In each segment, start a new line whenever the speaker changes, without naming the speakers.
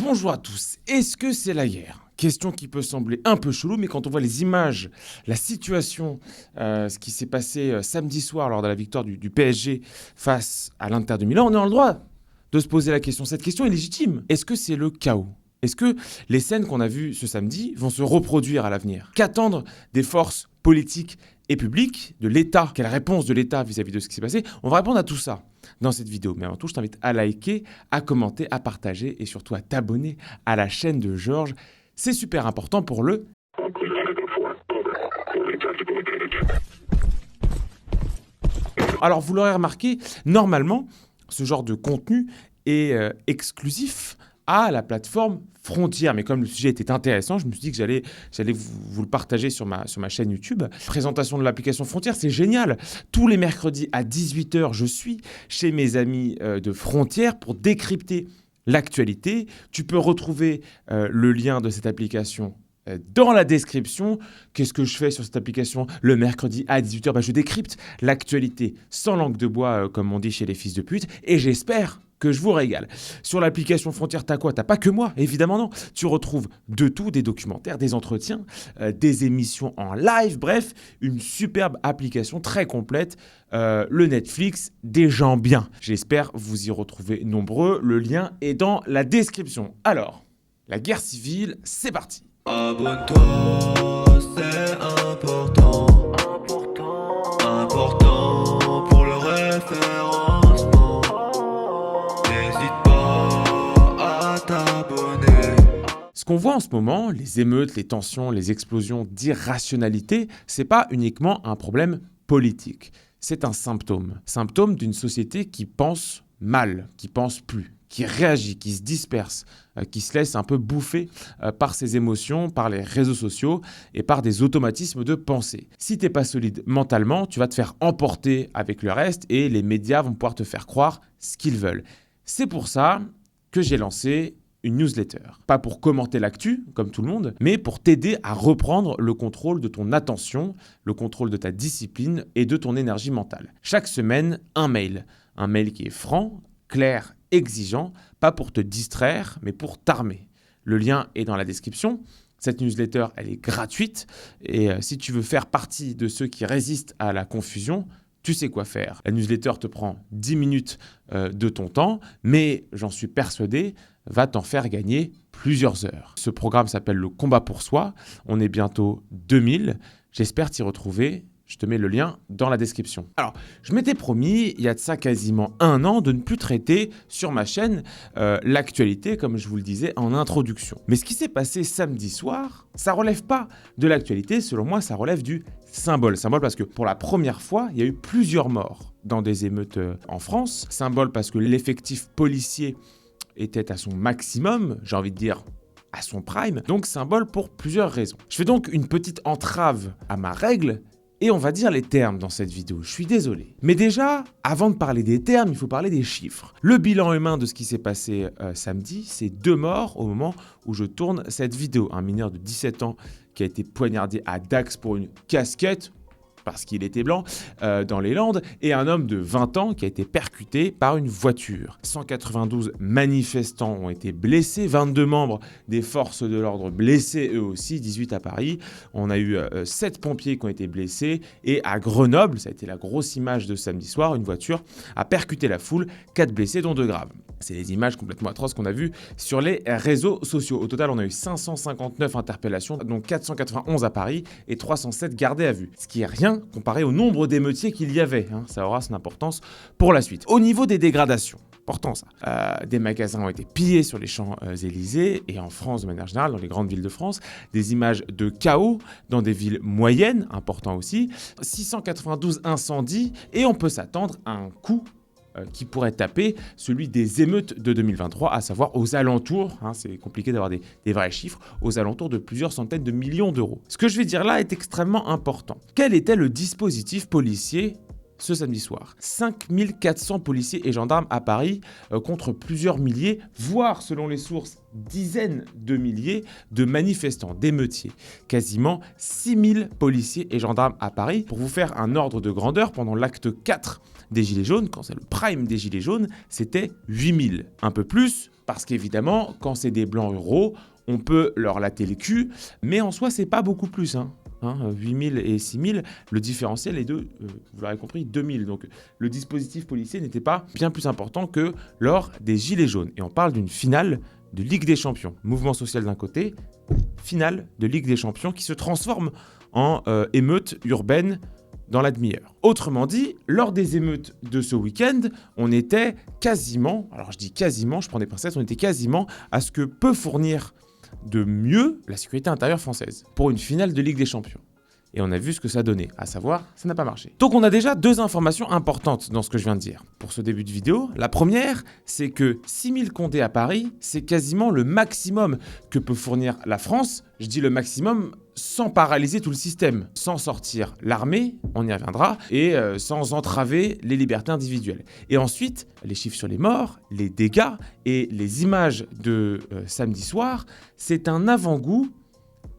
Bonjour à tous, est-ce que c'est la guerre? Question qui peut sembler un peu chelou, mais quand on voit les images, la situation, ce qui s'est passé samedi soir lors de la victoire du PSG face à l'Inter de Milan, on est dans le droit de se poser la question. Cette question est légitime. Est-ce que c'est le chaos? Est-ce que les scènes qu'on a vues ce samedi vont se reproduire à l'avenir? Qu'attendre des forces politiques et publiques, de l'État? Quelle réponse de l'État vis-à-vis de ce qui s'est passé? On va répondre à tout ça dans cette vidéo. Mais avant tout, je t'invite à liker, à commenter, à partager et surtout à t'abonner à la chaîne de Georges. C'est super important pour le... Alors, vous l'aurez remarqué, normalement, ce genre de contenu est exclusif à la plateforme Frontières. Mais comme le sujet était intéressant, je me suis dit que j'allais vous le partager sur ma chaîne YouTube. Présentation de l'application Frontières, c'est génial. Tous les mercredis à 18 h, je suis chez mes amis de Frontières pour décrypter l'actualité. Tu peux retrouver le lien de cette application dans la description. Qu'est-ce que je fais sur cette application le mercredi à 18 h? Je décrypte l'actualité sans langue de bois, comme on dit chez les fils de pute, et j'espère que je vous régale. Sur l'application Frontières, t'as quoi? T'as pas que moi, évidemment non. Tu retrouves de tout, des documentaires, des entretiens, des émissions en live, bref, une superbe application très complète, le Netflix des gens bien. J'espère vous y retrouver nombreux, le lien est dans la description. Alors, la guerre civile, c'est parti.
Abonne-toi, c'est important. Important pour le référencement. N'hésite pas à t'abonner.
Ce qu'on voit en ce moment, les émeutes, les tensions, les explosions d'irrationalité, c'est pas uniquement un problème politique. C'est un symptôme. Symptôme d'une société qui pense mal, qui pense plus, qui réagit, qui se disperse, qui se laisse un peu bouffer par ses émotions, par les réseaux sociaux et par des automatismes de pensée. Si t'es pas solide mentalement, tu vas te faire emporter avec le reste et les médias vont pouvoir te faire croire ce qu'ils veulent. C'est pour ça que j'ai lancé une newsletter. Pas pour commenter l'actu, comme tout le monde, mais pour t'aider à reprendre le contrôle de ton attention, le contrôle de ta discipline et de ton énergie mentale. Chaque semaine, un mail. Un mail qui est franc, clair, exigeant, pas pour te distraire, mais pour t'armer. Le lien est dans la description. Cette newsletter, elle est gratuite. Et si tu veux faire partie de ceux qui résistent à la confusion, tu sais quoi faire. La newsletter te prend 10 minutes de ton temps, mais j'en suis persuadé, va t'en faire gagner plusieurs heures. Ce programme s'appelle le combat pour soi. On est bientôt 2000. J'espère t'y retrouver. Je te mets le lien dans la description. Alors, je m'étais promis, il y a de ça quasiment un an, de ne plus traiter sur ma chaîne l'actualité, comme je vous le disais en introduction. Mais ce qui s'est passé samedi soir, ça relève pas de l'actualité. Selon moi, ça relève du symbole. Symbole parce que pour la première fois, il y a eu plusieurs morts dans des émeutes en France. Symbole parce que l'effectif policier était à son maximum, j'ai envie de dire à son prime. Donc symbole pour plusieurs raisons. Je fais donc une petite entrave à ma règle et on va dire les termes dans cette vidéo. Je suis désolé. Mais déjà, avant de parler des termes, il faut parler des chiffres. Le bilan humain de ce qui s'est passé samedi, c'est 2 morts au moment où je tourne cette vidéo. Un mineur de 17 ans qui a été poignardé à Dax pour une casquette, parce qu'il était blanc, dans les Landes, et un homme de 20 ans qui a été percuté par une voiture. 192 manifestants ont été blessés, 22 membres des forces de l'ordre blessés eux aussi, 18 à Paris. On a eu 7 pompiers qui ont été blessés, et à Grenoble, ça a été la grosse image de samedi soir, une voiture a percuté la foule, 4 blessés dont 2 graves. C'est les images complètement atroces qu'on a vues sur les réseaux sociaux. Au total, on a eu 559 interpellations, dont 491 à Paris et 307 gardés à vue. Ce qui est rien comparé au nombre d'émeutiers qu'il y avait. Ça aura son importance pour la suite. Au niveau des dégradations, important ça. Des magasins ont été pillés sur les Champs-Élysées et en France de manière générale, dans les grandes villes de France. Des images de chaos dans des villes moyennes, important aussi. 692 incendies et on peut s'attendre à un coup qui pourrait taper celui des émeutes de 2023, à savoir aux alentours, c'est compliqué d'avoir des vrais chiffres, aux alentours de plusieurs centaines de millions d'euros. Ce que je vais dire là est extrêmement important. Quel était le dispositif policier ce samedi soir. 5400 policiers et gendarmes à Paris contre plusieurs milliers, voire selon les sources, dizaines de milliers de manifestants, d'émeutiers. Quasiment 6000 policiers et gendarmes à Paris. Pour vous faire un ordre de grandeur, pendant l'acte 4 des Gilets jaunes, quand c'est le prime des Gilets jaunes, c'était 8000. Un peu plus, parce qu'évidemment, quand c'est des blancs ruraux, on peut leur latter le cul, mais en soi, c'est pas beaucoup plus, 8000 et 6000, le différentiel est de, vous l'aurez compris, 2000. Donc le dispositif policier n'était pas bien plus important que lors des Gilets jaunes. Et on parle d'une finale de Ligue des Champions. Mouvement social d'un côté, finale de Ligue des Champions qui se transforme en émeute urbaine dans la demi-heure. Autrement dit, lors des émeutes de ce week-end, on était quasiment, alors je dis quasiment, je prends des pincettes, on était quasiment à ce que peut fournir de mieux la sécurité intérieure française pour une finale de Ligue des Champions. Et on a vu ce que ça donnait, à savoir, ça n'a pas marché. Donc on a déjà deux informations importantes dans ce que je viens de dire. Pour ce début de vidéo, la première, c'est que 6000 condés à Paris, c'est quasiment le maximum que peut fournir la France. Je dis le maximum sans paralyser tout le système, sans sortir l'armée, on y reviendra, et sans entraver les libertés individuelles. Et ensuite, les chiffres sur les morts, les dégâts et les images de samedi soir, c'est un avant-goût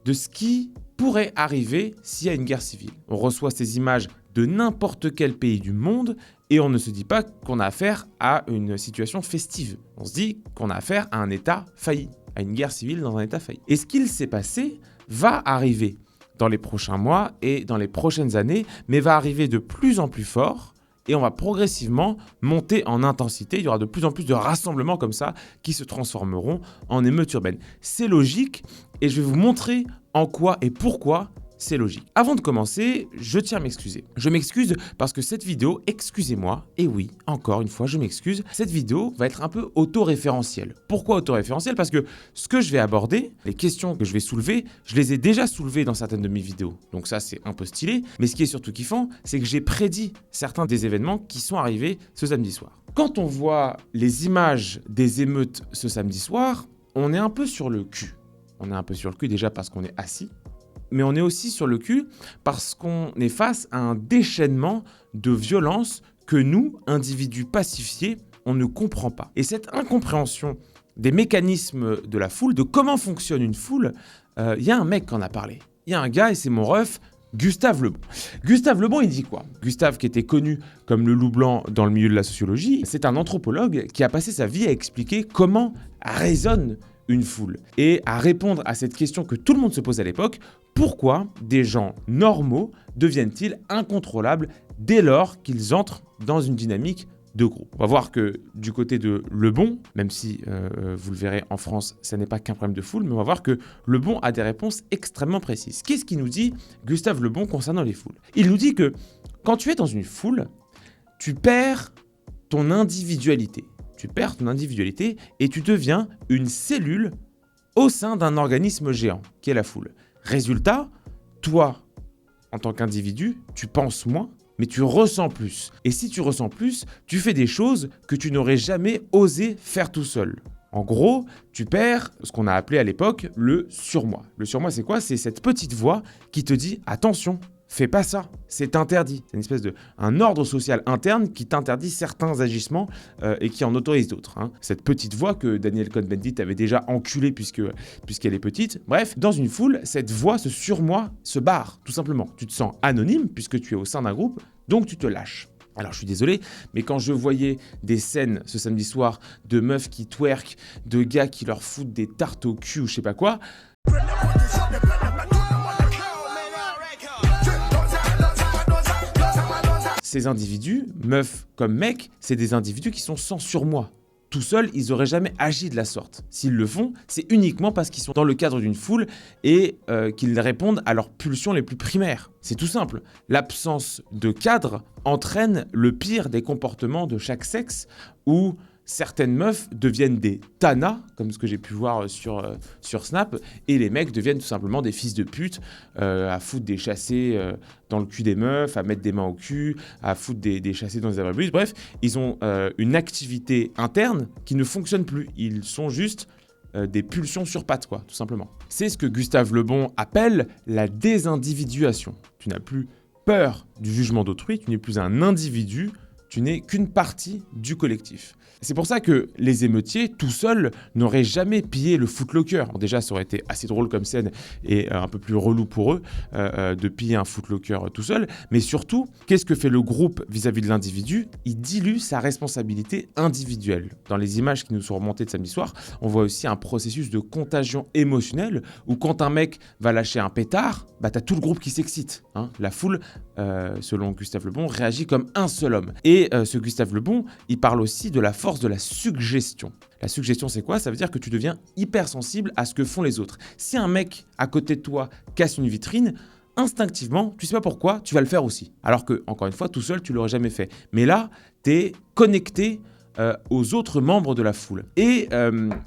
de ce qui pourrait arriver s'il y a une guerre civile. On reçoit ces images de n'importe quel pays du monde et on ne se dit pas qu'on a affaire à une situation festive. On se dit qu'on a affaire à un État failli, à une guerre civile dans un État failli. Et ce qu'il s'est passé va arriver dans les prochains mois et dans les prochaines années, mais va arriver de plus en plus fort et on va progressivement monter en intensité. Il y aura de plus en plus de rassemblements comme ça qui se transformeront en émeutes urbaines. C'est logique et je vais vous montrer en quoi et pourquoi c'est logique. Avant de commencer, je tiens à m'excuser. Je m'excuse parce que cette vidéo, excusez-moi, et oui, encore une fois, je m'excuse, cette vidéo va être un peu autoréférentielle. Pourquoi autoréférentielle ? Parce que ce que je vais aborder, les questions que je vais soulever, je les ai déjà soulevées dans certaines de mes vidéos. Donc ça, c'est un peu stylé. Mais ce qui est surtout kiffant, c'est que j'ai prédit certains des événements qui sont arrivés ce samedi soir. Quand on voit les images des émeutes ce samedi soir, on est un peu sur le cul. On est un peu sur le cul déjà parce qu'on est assis, mais on est aussi sur le cul parce qu'on est face à un déchaînement de violence que nous, individus pacifiés, on ne comprend pas. Et cette incompréhension des mécanismes de la foule, de comment fonctionne une foule, il y a un mec qui en a parlé. Il y a un gars, et c'est mon ref, Gustave Le Bon. Gustave Le Bon, il dit quoi ? Gustave, qui était connu comme le loup blanc dans le milieu de la sociologie, c'est un anthropologue qui a passé sa vie à expliquer comment résonne une foule et à répondre à cette question que tout le monde se pose à l'époque, pourquoi des gens normaux deviennent-ils incontrôlables dès lors qu'ils entrent dans une dynamique de groupe ? On va voir que du côté de Le Bon, même si vous le verrez en France, ça n'est pas qu'un problème de foule, mais on va voir que Le Bon a des réponses extrêmement précises. Qu'est-ce qu'il nous dit, Gustave Le Bon, concernant les foules ? Il nous dit que quand tu es dans une foule, tu perds ton individualité. Tu perds ton individualité et tu deviens une cellule au sein d'un organisme géant, qui est la foule. Résultat, toi, en tant qu'individu, tu penses moins, mais tu ressens plus. Et si tu ressens plus, tu fais des choses que tu n'aurais jamais osé faire tout seul. En gros, tu perds ce qu'on a appelé à l'époque le surmoi. Le surmoi, c'est quoi ? C'est cette petite voix qui te dit « Attention !» Fais pas ça, c'est interdit. C'est une espèce un ordre social interne qui t'interdit certains agissements et qui en autorise d'autres. Cette petite voix que Daniel Cohn-Bendit avait déjà enculée puisqu'elle est petite. Bref, dans une foule, cette voix, ce surmoi, se barre, tout simplement. Tu te sens anonyme puisque tu es au sein d'un groupe, donc tu te lâches. Alors je suis désolé, mais quand je voyais des scènes ce samedi soir de meufs qui twerk, de gars qui leur foutent des tartes au cul ou je sais pas quoi... Ces individus, meufs comme mecs, c'est des individus qui sont sans surmoi. Tout seuls, ils n'auraient jamais agi de la sorte. S'ils le font, c'est uniquement parce qu'ils sont dans le cadre d'une foule et qu'ils répondent à leurs pulsions les plus primaires. C'est tout simple. L'absence de cadre entraîne le pire des comportements de chaque sexe où certaines meufs deviennent des tanas, comme ce que j'ai pu voir sur Snap, et les mecs deviennent tout simplement des fils de pute, à foutre des chassés dans le cul des meufs, à mettre des mains au cul, à foutre des chassés dans les abribus. Bref, ils ont une activité interne qui ne fonctionne plus. Ils sont juste des pulsions sur pattes, tout simplement. C'est ce que Gustave Le Bon appelle la désindividuation. Tu n'as plus peur du jugement d'autrui, tu n'es plus un individu, tu n'es qu'une partie du collectif. C'est pour ça que les émeutiers, tout seuls, n'auraient jamais pillé le Foot Locker. Bon, déjà, ça aurait été assez drôle comme scène et un peu plus relou pour eux de piller un Foot Locker tout seul. Mais surtout, qu'est-ce que fait le groupe vis-à-vis de l'individu ? Il dilue sa responsabilité individuelle. Dans les images qui nous sont remontées de samedi soir, on voit aussi un processus de contagion émotionnelle où quand un mec va lâcher un pétard, bah, t'as tout le groupe qui s'excite. Hein. La foule, selon Gustave Le Bon, réagit comme un seul homme. Et ce Gustave Le Bon, il parle aussi de la force de la suggestion. La suggestion, c'est quoi ? Ça veut dire que tu deviens hypersensible à ce que font les autres. Si un mec à côté de toi casse une vitrine, instinctivement, tu sais pas pourquoi, tu vas le faire aussi. Alors que, encore une fois, tout seul, tu l'aurais jamais fait. Mais là, tu es connecté aux autres membres de la foule. Et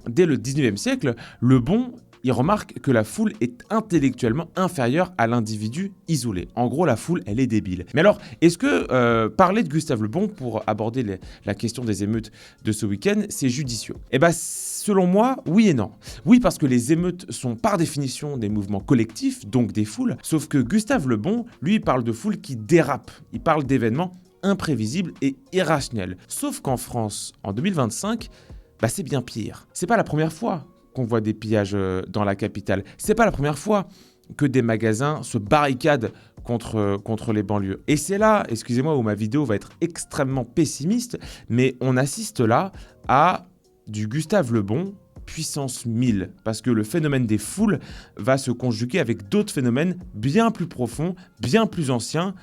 dès le 19e siècle, Le Bon, il remarque que la foule est intellectuellement inférieure à l'individu isolé. En gros, la foule, elle est débile. Mais alors, est-ce que parler de Gustave Le Bon pour aborder la question des émeutes de ce week-end, c'est judicieux ? Eh bien, selon moi, oui et non. Oui, parce que les émeutes sont par définition des mouvements collectifs, donc des foules, sauf que Gustave Le Bon, lui, il parle de foules qui dérapent. Il parle d'événements imprévisibles et irrationnels. Sauf qu'en France, en 2025, bah, c'est bien pire. C'est pas la première fois qu'on voit des pillages dans la capitale. C'est pas la première fois que des magasins se barricadent contre les banlieues. Et c'est là, excusez-moi, où ma vidéo va être extrêmement pessimiste, mais on assiste là à du Gustave Le Bon puissance 1000, parce que le phénomène des foules va se conjuguer avec d'autres phénomènes bien plus profonds, bien plus anciens,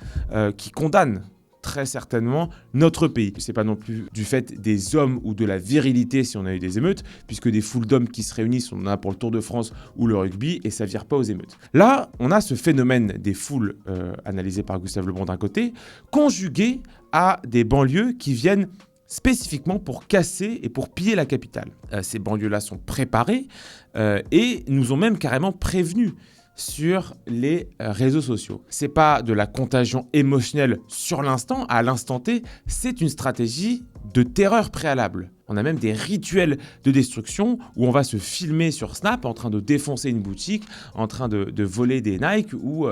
qui condamnent très certainement notre pays. C'est pas non plus du fait des hommes ou de la virilité si on a eu des émeutes, puisque des foules d'hommes qui se réunissent, on en a pour le Tour de France ou le rugby, et ça vire pas aux émeutes. Là, on a ce phénomène des foules analysé par Gustave Le Bon d'un côté, conjugué à des banlieues qui viennent spécifiquement pour casser et pour piller la capitale. Ces banlieues-là sont préparées et nous ont même carrément prévenus sur les réseaux sociaux. C'est pas de la contagion émotionnelle sur l'instant, à l'instant T, c'est une stratégie de terreur préalable. On a même des rituels de destruction où on va se filmer sur Snap en train de défoncer une boutique, en train de voler des Nike ou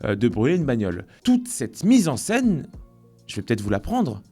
de brûler une bagnole. Toute cette mise en scène, je vais peut-être vous l'apprendre,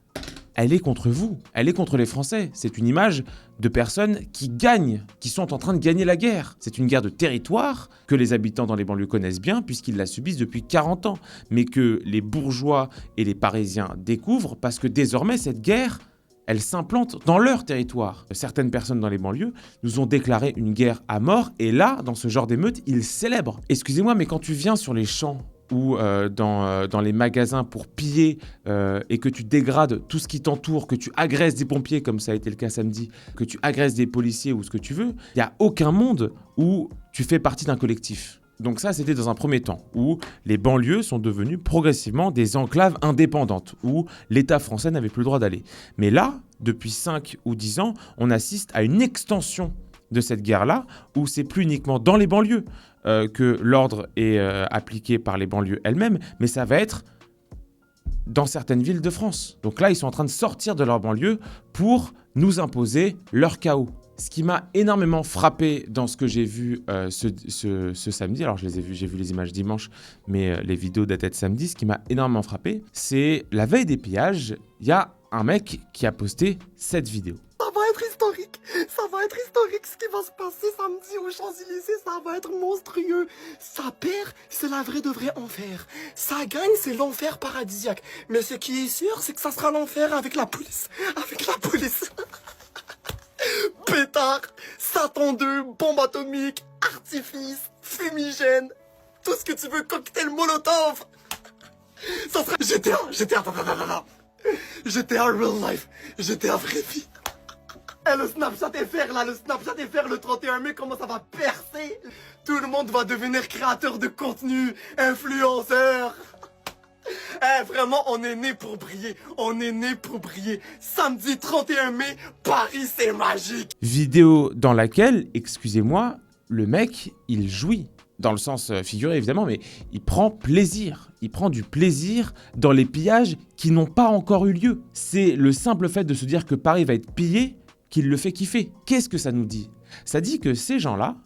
elle est contre vous, elle est contre les Français. C'est une image de personnes qui gagnent, qui sont en train de gagner la guerre. C'est une guerre de territoire que les habitants dans les banlieues connaissent bien puisqu'ils la subissent depuis 40 ans, mais que les bourgeois et les Parisiens découvrent parce que désormais cette guerre, elle s'implante dans leur territoire. Certaines personnes dans les banlieues nous ont déclaré une guerre à mort et là, dans ce genre d'émeute, ils célèbrent. Excusez-moi, mais quand tu viens sur les champs ou dans les magasins pour piller et que tu dégrades tout ce qui t'entoure, que tu agresses des pompiers comme ça a été le cas samedi, que tu agresses des policiers ou ce que tu veux, il n'y a aucun monde où tu fais partie d'un collectif. Donc ça, c'était dans un premier temps, où les banlieues sont devenues progressivement des enclaves indépendantes, où l'État français n'avait plus le droit d'aller. Mais là, depuis 5 ou 10 ans, on assiste à une extension de cette guerre-là, où c'est plus uniquement dans les banlieues que l'ordre est appliqué par les banlieues elles-mêmes, mais ça va être dans certaines villes de France. Donc là, ils sont en train de sortir de leur banlieue pour nous imposer leur chaos. Ce qui m'a énormément frappé dans ce que j'ai vu ce samedi, alors j'ai vu les images dimanche, mais les vidéos dataient de samedi, ce qui m'a énormément frappé, c'est la veille des pillages, il y a un mec qui a posté cette vidéo.
Ça va être historique ce qui va se passer samedi aux Champs-Élysées, ça va être monstrueux. Ça perd, c'est la vraie de vrai enfer. Ça gagne, c'est l'enfer paradisiaque. Mais ce qui est sûr, c'est que ça sera l'enfer avec la police. Avec la police. Pétard, Satan 2, bombe atomique, artifice, fumigène, tout ce que tu veux, cocktail molotov. Ça sera GTA real life, GTA vraie vie. Eh, le Snapchat FR là, le Snapchat FR le 31 mai, comment ça va percer? Tout le monde va devenir créateur de contenu, influenceur. Eh, vraiment, on est né pour briller, on est né pour briller. Samedi 31 mai, Paris c'est magique.
Vidéo dans laquelle, excusez-moi, le mec, il jouit. Dans le sens figuré évidemment, mais il prend plaisir. Il prend du plaisir dans les pillages qui n'ont pas encore eu lieu. C'est le simple fait de se dire que Paris va être pillé qu'il le fait kiffer. Qu'est-ce que ça nous dit ? Ça dit que ces gens-là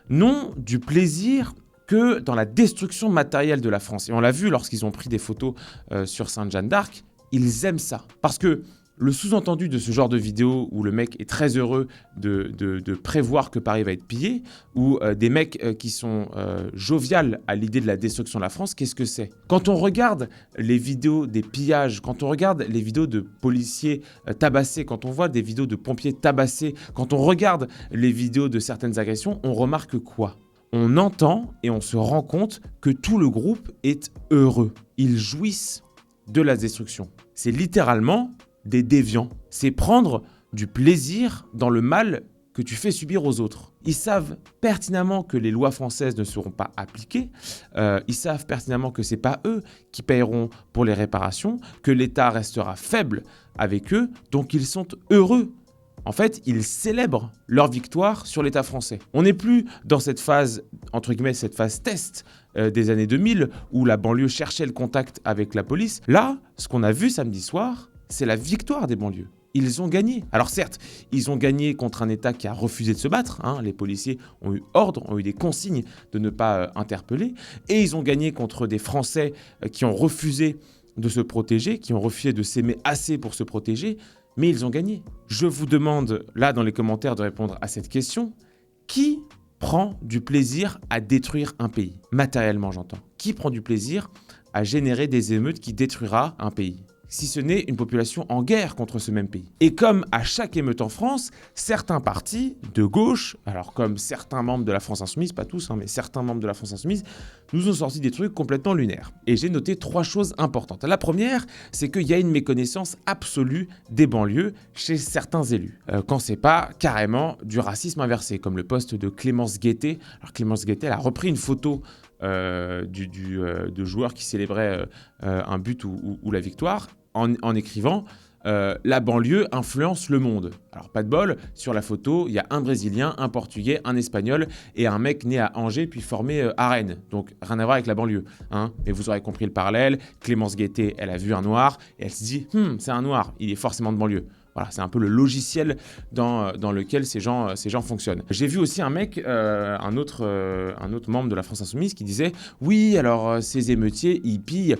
n'ont du plaisir que dans la destruction matérielle de la France. Et on l'a vu lorsqu'ils ont pris des photos sur Sainte-Jeanne d'Arc, ils aiment ça. Parce que le sous-entendu de ce genre de vidéo où le mec est très heureux de prévoir que Paris va être pillé, ou des mecs qui sont joviales à l'idée de la destruction de la France, qu'est-ce que c'est? Quand on regarde les vidéos des pillages, quand on regarde les vidéos de policiers tabassés, quand on voit des vidéos de pompiers tabassés, quand on regarde les vidéos de certaines agressions, on remarque quoi? On entend et on se rend compte que tout le groupe est heureux. Ils jouissent de la destruction. C'est littéralement des déviants. C'est prendre du plaisir dans le mal que tu fais subir aux autres. Ils savent pertinemment que les lois françaises ne seront pas appliquées. Ils savent pertinemment que c'est pas eux qui paieront pour les réparations, que l'État restera faible avec eux, donc ils sont heureux. En fait, ils célèbrent leur victoire sur l'État français. On n'est plus dans cette phase, entre guillemets, cette phase test des années 2000, où la banlieue cherchait le contact avec la police. Là, ce qu'on a vu samedi soir, c'est la victoire des banlieues. Ils ont gagné. Alors certes, ils ont gagné contre un État qui a refusé de se battre. Les policiers ont eu ordre, ont eu des consignes de ne pas interpeller. Et ils ont gagné contre des Français qui ont refusé de se protéger, qui ont refusé de s'aimer assez pour se protéger. Mais ils ont gagné. Je vous demande, là, dans les commentaires, de répondre à cette question. Qui prend du plaisir à détruire un pays? Matériellement, j'entends. Qui prend du plaisir à générer des émeutes qui détruira un pays? Si ce n'est une population en guerre contre ce même pays. Et comme à chaque émeute en France, certains partis de gauche, alors comme certains membres de la France Insoumise, pas tous, mais certains membres de la France Insoumise, nous ont sorti des trucs complètement lunaires. Et j'ai noté 3 choses importantes. La première, c'est qu'il y a une méconnaissance absolue des banlieues chez certains élus. Quand c'est pas carrément du racisme inversé, comme le poste de Clémence Guettet. Alors Clémence Guettet, elle a repris une photo de joueur qui célébrait un but ou la victoire en écrivant la banlieue influence le monde. Alors pas de bol, sur la photo, il y a un Brésilien, un Portugais, un Espagnol et un mec né à Angers puis formé à Rennes. Donc rien à voir avec la banlieue. Mais vous aurez compris le parallèle. Clémence Guettet, elle a vu un noir et elle se dit « c'est un noir, il est forcément de banlieue ». Voilà, c'est un peu le logiciel dans lequel ces gens fonctionnent. J'ai vu aussi un mec, un autre membre de la France Insoumise qui disait « Oui, alors ces émeutiers, ils pillent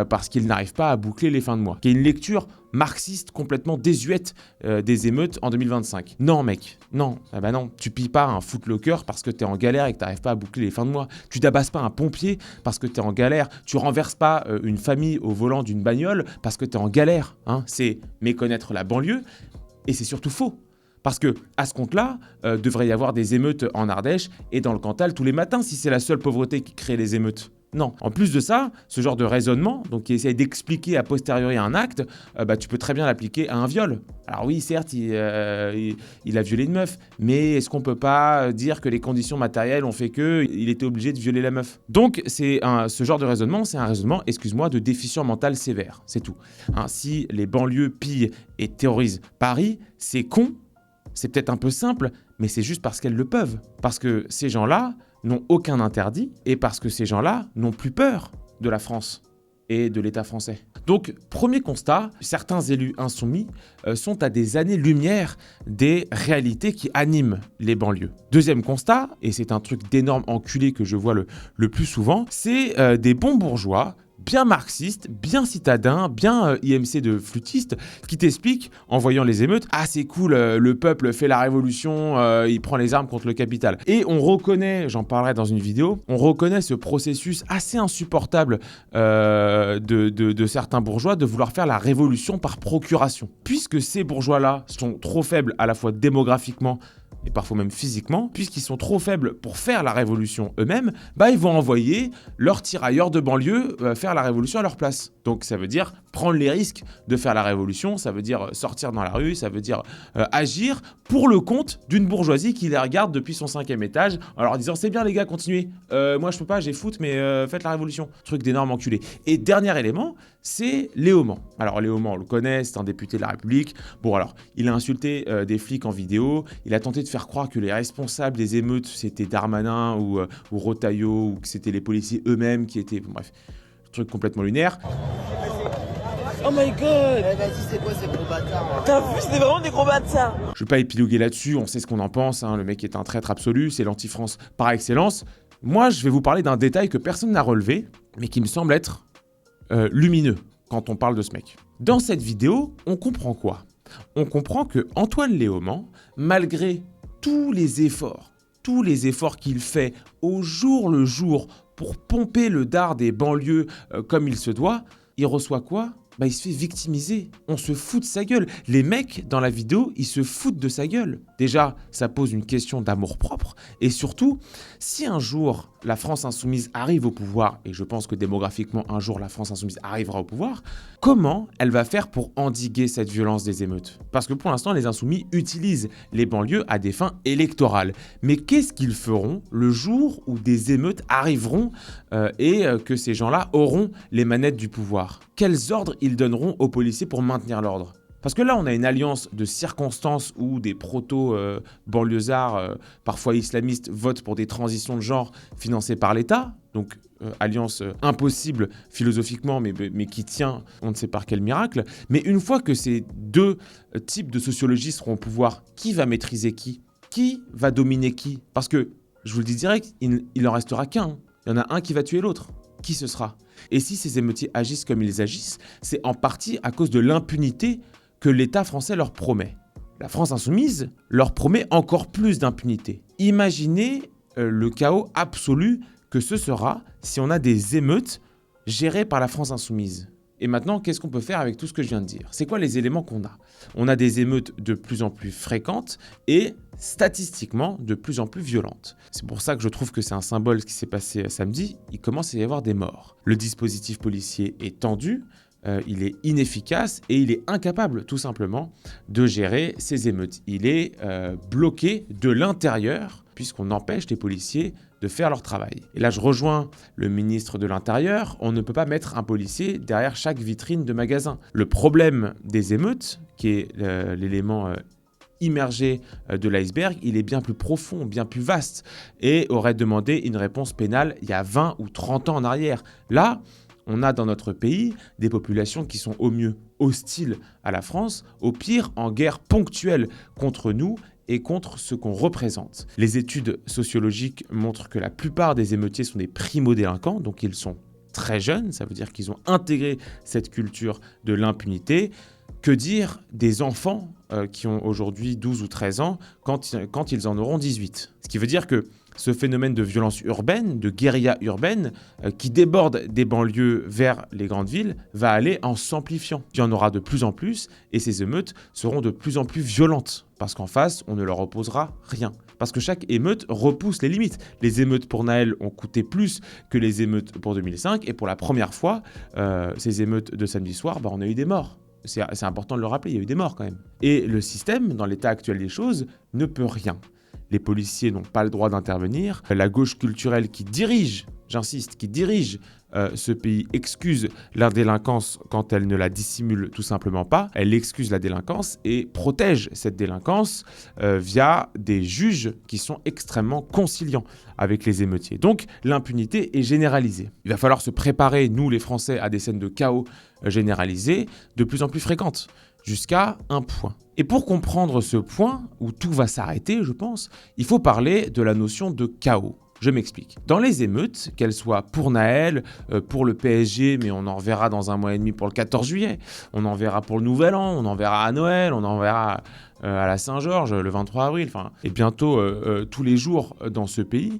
parce qu'ils n'arrivent pas à boucler les fins de mois ». Qui est une lecture marxiste complètement désuète des émeutes en 2025. Non mec, non, non, tu pilles pas un footlocker parce que t'es en galère et que t'arrives pas à boucler les fins de mois. Tu tabasses pas un pompier parce que t'es en galère. Tu renverses pas une famille au volant d'une bagnole parce que t'es en galère. C'est méconnaître la banlieue et c'est surtout faux. Parce que à ce compte-là, devrait y avoir des émeutes en Ardèche et dans le Cantal tous les matins si c'est la seule pauvreté qui crée les émeutes. Non. En plus de ça, ce genre de raisonnement, donc qui essaye d'expliquer a posteriori un acte, tu peux très bien l'appliquer à un viol. Alors oui, certes, il a violé une meuf, mais est-ce qu'on peut pas dire que les conditions matérielles ont fait qu'il était obligé de violer la meuf? Donc, ce genre de raisonnement, c'est un raisonnement, excuse-moi, de déficient mental sévère, c'est tout. Si les banlieues pillent et terrorisent Paris, c'est con, c'est peut-être un peu simple, mais c'est juste parce qu'elles le peuvent. Parce que ces gens-là n'ont aucun interdit et parce que ces gens-là n'ont plus peur de la France et de l'État français. Donc, premier constat, certains élus insoumis sont à des années-lumière des réalités qui animent les banlieues. Deuxième constat, et c'est un truc d'énorme enculé que je vois le plus souvent, c'est des bons bourgeois bien marxiste, bien citadin, bien IMC de flûtiste, qui t'explique, en voyant les émeutes, « Ah, c'est cool, le peuple fait la révolution, il prend les armes contre le capital. » Et on reconnaît, j'en parlerai dans une vidéo, on reconnaît ce processus assez insupportable de certains bourgeois de vouloir faire la révolution par procuration. Puisque ces bourgeois-là sont trop faibles à la fois démographiquement et parfois même physiquement, puisqu'ils sont trop faibles pour faire la révolution eux-mêmes, ils vont envoyer leurs tirailleurs de banlieue faire la révolution à leur place. Donc ça veut dire prendre les risques de faire la révolution, ça veut dire sortir dans la rue, ça veut dire agir pour le compte d'une bourgeoisie qui les regarde depuis son 5e étage en leur disant « C'est bien les gars, continuez, moi je peux pas, j'ai foot, mais faites la révolution. » Truc d'énorme enculé. Et dernier élément, c'est Léaumont. Alors Léaumont, on le connaît, c'est un député de la République. Bon alors, il a insulté des flics en vidéo, il a tenté de faire croire que les responsables des émeutes, c'était Darmanin ou Retailleau, ou que c'était les policiers eux-mêmes qui étaient... Bref, truc complètement lunaire.
Oh my god!
Vas-y, c'est quoi ces gros bâtards?
T'as vu, c'était vraiment des gros bâtards!
Je vais pas épiloguer là-dessus, on sait ce qu'on en pense, le mec est un traître absolu, c'est l'anti-France par excellence. Moi, je vais vous parler d'un détail que personne n'a relevé, mais qui me semble être lumineux quand on parle de ce mec. Dans cette vidéo, on comprend quoi ? On comprend que Antoine Léaumont, malgré tous les efforts qu'il fait au jour le jour pour pomper le dard des banlieues comme il se doit, il reçoit quoi ? Il se fait victimiser. On se fout de sa gueule. Les mecs, dans la vidéo, ils se foutent de sa gueule. Déjà, ça pose une question d'amour-propre. Et surtout, si un jour la France insoumise arrive au pouvoir, et je pense que démographiquement, un jour la France insoumise arrivera au pouvoir, comment elle va faire pour endiguer cette violence des émeutes ? Parce que pour l'instant, les insoumis utilisent les banlieues à des fins électorales. Mais qu'est-ce qu'ils feront le jour où des émeutes arriveront et que ces gens-là auront les manettes du pouvoir ? Quels ordres ils donneront aux policiers pour maintenir l'ordre ? Parce que là, on a une alliance de circonstances où des proto-banlieusards, parfois islamistes, votent pour des transitions de genre financées par l'État. Donc, alliance impossible philosophiquement, mais qui tient, on ne sait par quel miracle. Mais une fois que ces deux types de sociologie seront au pouvoir, qui va maîtriser qui ? Qui va dominer qui ? Parce que, je vous le dis direct, il n'en restera qu'un. Il y en a un qui va tuer l'autre. Qui ce sera ? Et si ces émeutiers agissent comme ils agissent, c'est en partie à cause de l'impunité que l'État français leur promet. La France insoumise leur promet encore plus d'impunité. Imaginez le chaos absolu que ce sera si on a des émeutes gérées par la France insoumise. Et maintenant, qu'est-ce qu'on peut faire avec tout ce que je viens de dire ? C'est quoi les éléments qu'on a ? On a des émeutes de plus en plus fréquentes et statistiquement de plus en plus violentes. C'est pour ça que je trouve que c'est un symbole ce qui s'est passé samedi. Il commence à y avoir des morts. Le dispositif policier est tendu, il est inefficace et il est incapable tout simplement de gérer ces émeutes. Il est bloqué de l'intérieur puisqu'on empêche les policiers de faire leur travail. Et là, je rejoins le ministre de l'Intérieur. On ne peut pas mettre un policier derrière chaque vitrine de magasin. Le problème des émeutes, qui est l'élément immergé de l'iceberg, il est bien plus profond, bien plus vaste et aurait demandé une réponse pénale il y a 20 ou 30 ans en arrière. Là, on a dans notre pays des populations qui sont au mieux hostiles à la France, au pire en guerre ponctuelle contre nous et contre ce qu'on représente. Les études sociologiques montrent que la plupart des émeutiers sont des primo-délinquants, donc ils sont très jeunes, ça veut dire qu'ils ont intégré cette culture de l'impunité. Que dire des enfants qui ont aujourd'hui 12 ou 13 ans quand ils en auront 18 ? Ce qui veut dire que ce phénomène de violence urbaine, de guérilla urbaine, qui déborde des banlieues vers les grandes villes, va aller en s'amplifiant. Il y en aura de plus en plus et ces émeutes seront de plus en plus violentes parce qu'en face, on ne leur opposera rien. Parce que chaque émeute repousse les limites. Les émeutes pour Naël ont coûté plus que les émeutes pour 2005 et pour la première fois, ces émeutes de samedi soir, on a eu des morts. C'est important de le rappeler, il y a eu des morts quand même. Et le système, dans l'état actuel des choses, ne peut rien. Les policiers n'ont pas le droit d'intervenir. La gauche culturelle qui dirige, j'insiste, qui dirige ce pays excuse la délinquance quand elle ne la dissimule tout simplement pas. Elle excuse la délinquance et protège cette délinquance via des juges qui sont extrêmement conciliants avec les émeutiers. Donc l'impunité est généralisée. Il va falloir se préparer, nous les Français, à des scènes de chaos généralisées de plus en plus fréquentes, jusqu'à un point. Et pour comprendre ce point, où tout va s'arrêter, je pense, il faut parler de la notion de chaos. Je m'explique. Dans les émeutes, qu'elles soient pour Naël, pour le PSG, mais on en verra dans 1 mois et demi pour le 14 juillet, on en verra pour le Nouvel An, on en verra à Noël, on en verra à la Saint-Georges le 23 avril, et bientôt tous les jours dans ce pays,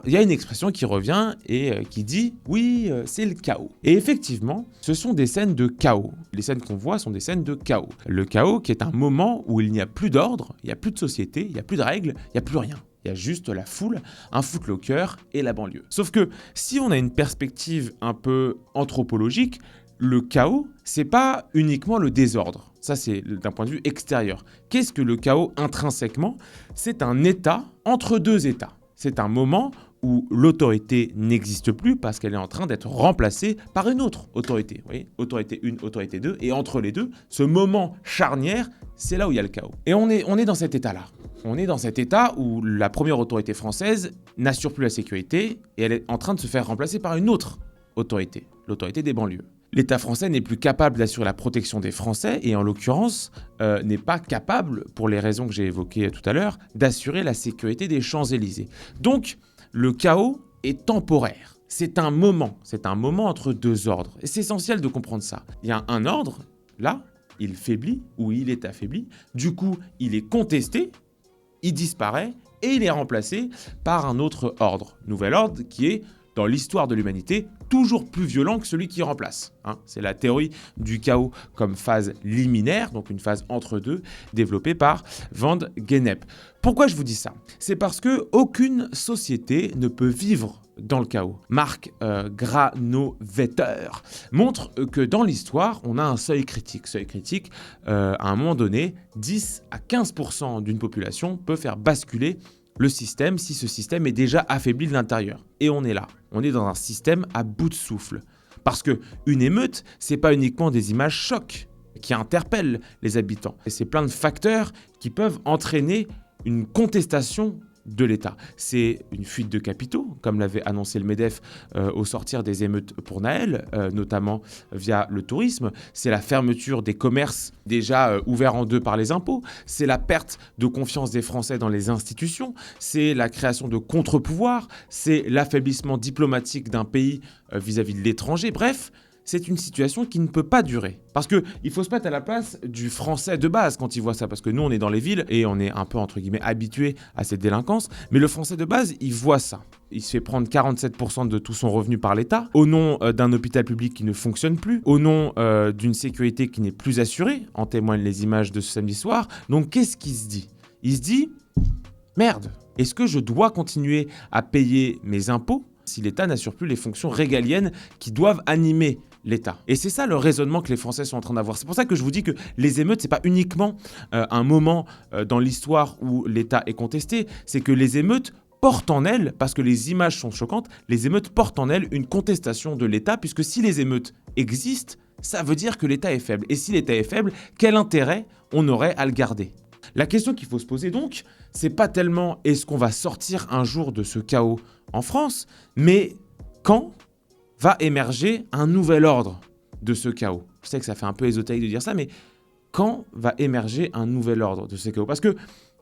il y a une expression qui revient et qui dit « oui, c'est le chaos ». Et effectivement, ce sont des scènes de chaos. Les scènes qu'on voit sont des scènes de chaos. Le chaos qui est un moment où il n'y a plus d'ordre, il n'y a plus de société, il n'y a plus de règles, il n'y a plus rien. Il y a juste la foule, un footlocker et la banlieue. Sauf que si on a une perspective un peu anthropologique, le chaos, c'est pas uniquement le désordre. Ça, c'est d'un point de vue extérieur. Qu'est-ce que le chaos intrinsèquement ? C'est un état entre deux états. C'est un moment où l'autorité n'existe plus parce qu'elle est en train d'être remplacée par une autre autorité. Vous voyez ? Autorité 1, autorité 2. Et entre les deux, ce moment charnière, c'est là où il y a le chaos. Et on est dans cet état-là. On est dans cet état où la première autorité française n'assure plus la sécurité et elle est en train de se faire remplacer par une autre autorité, l'autorité des banlieues. L'État français n'est plus capable d'assurer la protection des Français et en l'occurrence n'est pas capable, pour les raisons que j'ai évoquées tout à l'heure, d'assurer la sécurité des Champs-Élysées. Donc le chaos est temporaire. C'est un moment entre deux ordres. Et c'est essentiel de comprendre ça. Il y a un ordre, là, il faiblit ou il est affaibli. Du coup, il est contesté, il disparaît et il est remplacé par un autre ordre. Nouvel ordre qui est, dans l'histoire de l'humanité, toujours plus violent que celui qui remplace. C'est la théorie du chaos comme phase liminaire, donc une phase entre deux, développée par Van Gennep. Pourquoi je vous dis ça ? C'est parce que aucune société ne peut vivre dans le chaos. Marc Granovetter montre que dans l'histoire, on a un seuil critique. Seuil critique, à un moment donné, 10 à 15% d'une population peut faire basculer le système si ce système est déjà affaibli de l'intérieur. Et on est là. On est dans un système à bout de souffle. Parce qu'une émeute, c'est pas uniquement des images chocs qui interpellent les habitants. Et c'est plein de facteurs qui peuvent entraîner une contestation de l'État. C'est une fuite de capitaux, comme l'avait annoncé le MEDEF au sortir des émeutes pour Naël, notamment via le tourisme. C'est la fermeture des commerces déjà ouverts en deux par les impôts. C'est la perte de confiance des Français dans les institutions. C'est la création de contre-pouvoirs. C'est l'affaiblissement diplomatique d'un pays vis-à-vis de l'étranger. Bref, c'est une situation qui ne peut pas durer. Parce qu'il faut se mettre à la place du Français de base quand il voit ça. Parce que nous, on est dans les villes et on est un peu, entre guillemets, habitué à cette délinquance. Mais le Français de base, il voit ça. Il se fait prendre 47% de tout son revenu par l'État, au nom d'un hôpital public qui ne fonctionne plus, au nom d'une sécurité qui n'est plus assurée, en témoignent les images de ce samedi soir. Donc, qu'est-ce qu'il se dit ? Il se dit, merde, est-ce que je dois continuer à payer mes impôts si l'État n'assure plus les fonctions régaliennes qui doivent animer l'État. Et c'est ça le raisonnement que les Français sont en train d'avoir. C'est pour ça que je vous dis que les émeutes, c'est pas uniquement un moment dans l'histoire où l'État est contesté, c'est que les émeutes portent en elles, parce que les images sont choquantes, les émeutes portent en elles une contestation de l'État, puisque si les émeutes existent, ça veut dire que l'État est faible. Et si l'État est faible, quel intérêt on aurait à le garder ? La question qu'il faut se poser donc, c'est pas tellement est-ce qu'on va sortir un jour de ce chaos en France, mais quand va émerger un nouvel ordre de ce chaos. Je sais que ça fait un peu ésotérique de dire ça, mais quand va émerger un nouvel ordre de ce chaos ? Parce qu'il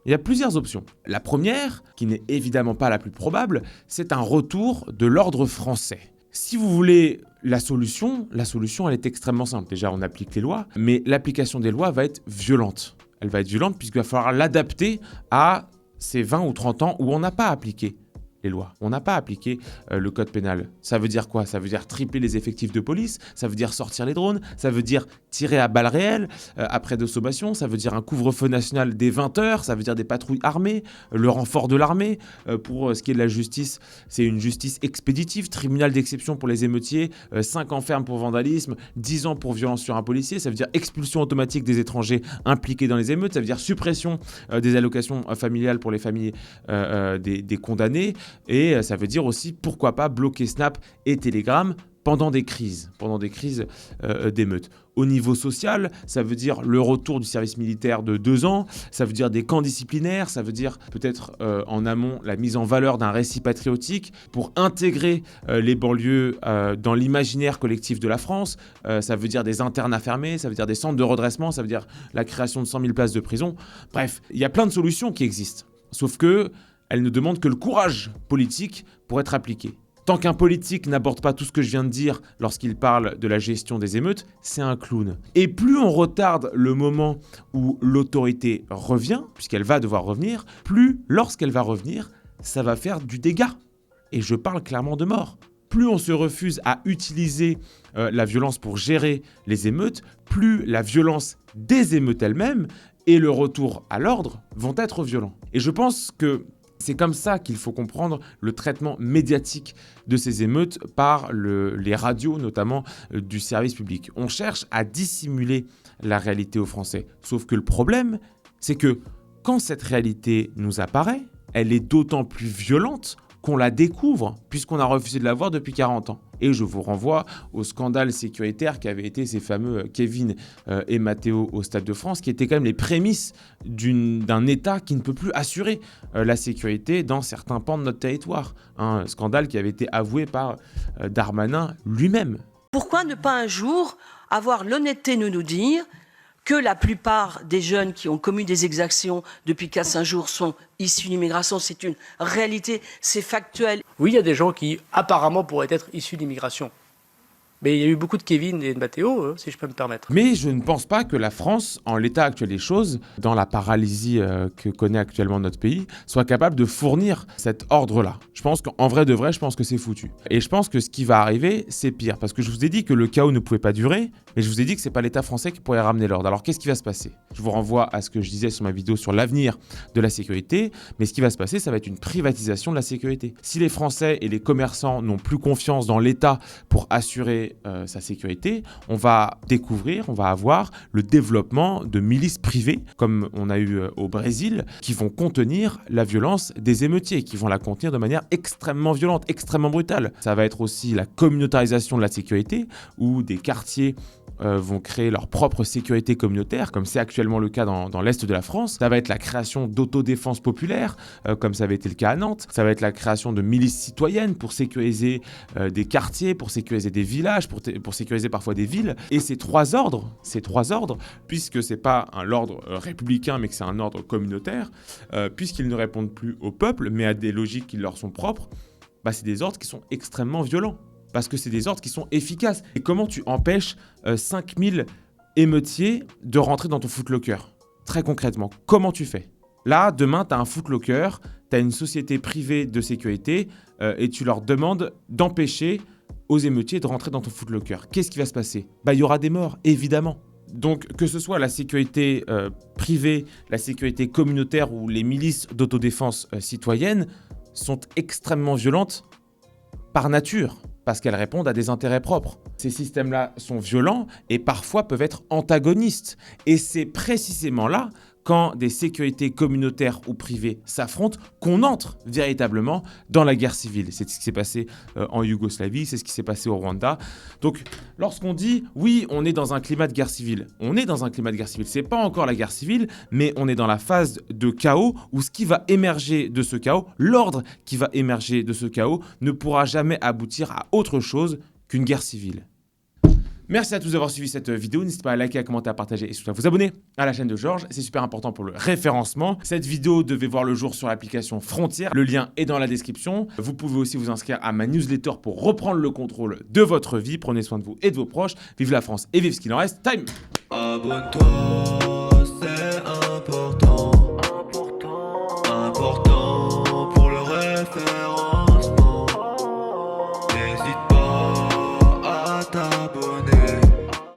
y a plusieurs options. La première, qui n'est évidemment pas la plus probable, c'est un retour de l'ordre français. Si vous voulez la solution, elle est extrêmement simple. Déjà, on applique les lois, mais l'application des lois va être violente. Elle va être violente puisqu'il va falloir l'adapter à ces 20 ou 30 ans où on n'a pas appliqué les lois. On n'a pas appliqué le code pénal. Ça veut dire quoi ? Ça veut dire tripler les effectifs de police, ça veut dire sortir les drones, ça veut dire tirer à balles réelles après de sommation, ça veut dire un couvre-feu national dès 20h, ça veut dire des patrouilles armées, le renfort de l'armée. Pour ce qui est de la justice, c'est une justice expéditive, tribunal d'exception pour les émeutiers, 5 ans ferme pour vandalisme, 10 ans pour violence sur un policier, ça veut dire expulsion automatique des étrangers impliqués dans les émeutes, ça veut dire suppression des allocations familiales pour les familles des condamnés. Et ça veut dire aussi, pourquoi pas, bloquer Snap et Telegram pendant des crises d'émeutes. Au niveau social, ça veut dire le retour du service militaire de 2 ans, ça veut dire des camps disciplinaires, ça veut dire peut-être en amont la mise en valeur d'un récit patriotique pour intégrer les banlieues dans l'imaginaire collectif de la France, ça veut dire des internats fermés, ça veut dire des centres de redressement, ça veut dire la création de 100 000 places de prison. Bref, il y a plein de solutions qui existent, sauf que elle ne demande que le courage politique pour être appliquée. Tant qu'un politique n'aborde pas tout ce que je viens de dire lorsqu'il parle de la gestion des émeutes, c'est un clown. Et plus on retarde le moment où l'autorité revient, puisqu'elle va devoir revenir, plus lorsqu'elle va revenir, ça va faire du dégât. Et je parle clairement de mort. Plus on se refuse à utiliser la violence pour gérer les émeutes, plus la violence des émeutes elles-mêmes et le retour à l'ordre vont être violents. Et je pense que c'est comme ça qu'il faut comprendre le traitement médiatique de ces émeutes par les radios, notamment du service public. On cherche à dissimuler la réalité aux Français. Sauf que le problème, c'est que quand cette réalité nous apparaît, elle est d'autant plus violente qu'on la découvre, puisqu'on a refusé de la voir depuis 40 ans. Et je vous renvoie au scandale sécuritaire qui avait été ces fameux Kevin et Matteo au Stade de France, qui étaient quand même les prémices d'un État qui ne peut plus assurer la sécurité dans certains pans de notre territoire. Un scandale qui avait été avoué par Darmanin lui-même.
Pourquoi ne pas un jour avoir l'honnêteté de nous dire que la plupart des jeunes qui ont commis des exactions depuis 4-5 jours sont issus d'immigration. C'est une réalité, c'est factuel.
Oui, il y a des gens qui apparemment pourraient être issus d'immigration. Mais il y a eu beaucoup de Kevin et de Mathéo, si je peux me permettre.
Mais je ne pense pas que la France, en l'état actuel des choses, dans la paralysie que connaît actuellement notre pays, soit capable de fournir cet ordre-là. Je pense qu'en vrai de vrai, je pense que c'est foutu. Et je pense que ce qui va arriver, c'est pire. Parce que je vous ai dit que le chaos ne pouvait pas durer, mais je vous ai dit que c'est pas l'État français qui pourrait ramener l'ordre. Alors qu'est-ce qui va se passer? Je vous renvoie à ce que je disais sur ma vidéo sur l'avenir de la sécurité, mais ce qui va se passer, ça va être une privatisation de la sécurité. Si les Français et les commerçants n'ont plus confiance dans l'État pour assurer sa sécurité, on va découvrir, on va avoir le développement de milices privées, comme on a eu au Brésil, qui vont contenir la violence des émeutiers, qui vont la contenir de manière extrêmement violente, extrêmement brutale. Ça va être aussi la communautarisation de la sécurité, où des quartiers vont créer leur propre sécurité communautaire, comme c'est actuellement le cas dans l'Est de la France. Ça va être la création d'autodéfense populaire, comme ça avait été le cas à Nantes. Ça va être la création de milices citoyennes pour sécuriser des quartiers, pour sécuriser des villages, pour sécuriser parfois des villes. Et ces trois ordres, puisque c'est pas un ordre républicain, mais que c'est un ordre communautaire, puisqu'ils ne répondent plus au peuple, mais à des logiques qui leur sont propres, bah, c'est des ordres qui sont extrêmement violents. Parce que c'est des ordres qui sont efficaces. Et comment tu empêches 5000 émeutiers de rentrer dans ton footlocker? Très concrètement, comment tu fais? Là, demain, tu as un footlocker, tu as une société privée de sécurité et tu leur demandes d'empêcher aux émeutiers de rentrer dans ton footlocker. Qu'est-ce qui va se passer? Bah, il y aura des morts, évidemment. Donc, que ce soit la sécurité privée, la sécurité communautaire ou les milices d'autodéfense citoyenne sont extrêmement violentes par nature, parce qu'elles répondent à des intérêts propres. Ces systèmes-là sont violents et parfois peuvent être antagonistes. Et c'est précisément là, quand des sécurités communautaires ou privées s'affrontent, qu'on entre véritablement dans la guerre civile. C'est ce qui s'est passé en Yougoslavie, c'est ce qui s'est passé au Rwanda. Donc, lorsqu'on dit « oui, on est dans un climat de guerre civile », on est dans un climat de guerre civile. C'est pas encore la guerre civile, mais on est dans la phase de chaos où ce qui va émerger de ce chaos, l'ordre qui va émerger de ce chaos, ne pourra jamais aboutir à autre chose qu'une guerre civile. Merci à tous d'avoir suivi cette vidéo. N'hésitez pas à liker, à commenter, à partager et surtout à vous abonner à la chaîne de Georges. C'est super important pour le référencement. Cette vidéo devait voir le jour sur l'application Frontières. Le lien est dans la description. Vous pouvez aussi vous inscrire à ma newsletter pour reprendre le contrôle de votre vie. Prenez soin de vous et de vos proches. Vive la France et vive ce qu'il en reste. Time!
Abonne-toi.